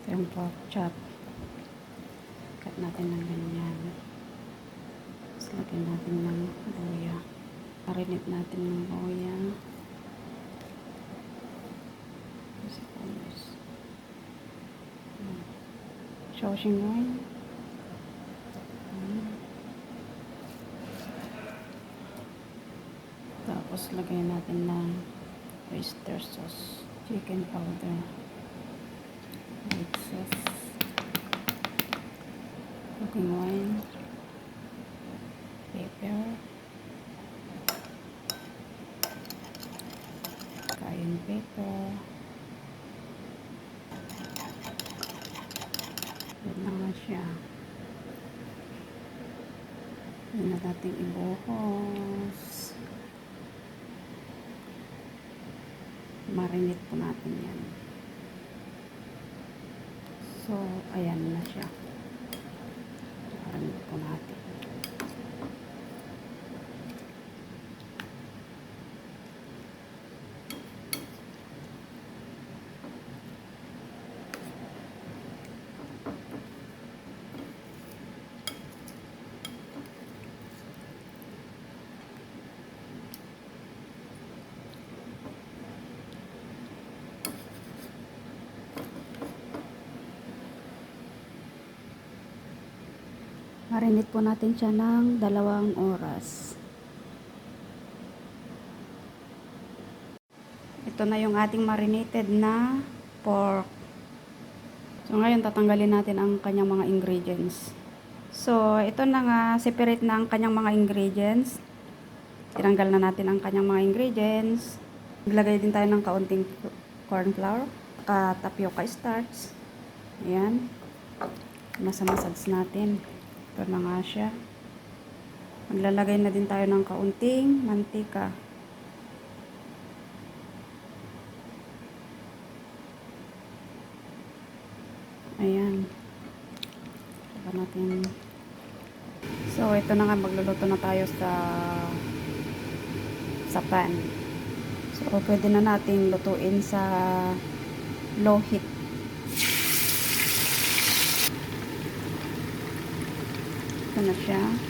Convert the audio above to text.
Ito yung pork chop. Cut natin ng ganyan. Tapos lagyan natin ng luya. Marinate natin ng luya. Shoshing oil. Tapos lagyan natin ng oyster sauce, chicken powder, white sauce, cooking oil, pepper, cayenne pepper. Yan na nga siya. Yan na natin ibuhos. Marinate po natin yan. So, ayan na siya. Marinate po natin. Marinate po natin siya ng 2 oras. Ito na yung ating marinated na pork. So ngayon tatanggalin natin ang kanyang mga ingredients. So ito na nga, separate na ang kanyang mga ingredients. Tinanggal na natin ang kanyang mga ingredients. Maglagay din tayo ng kaunting corn flour, tapioca starch. Ayan. Masamasage natin. Ito na nga siya. Maglalagay na din tayo ng kaunting mantika. Ayan. Saka natin. So, ito na nga. Magluluto na tayo sa pan. So, pwede na natin lutuin sa low heat. Ito na siya.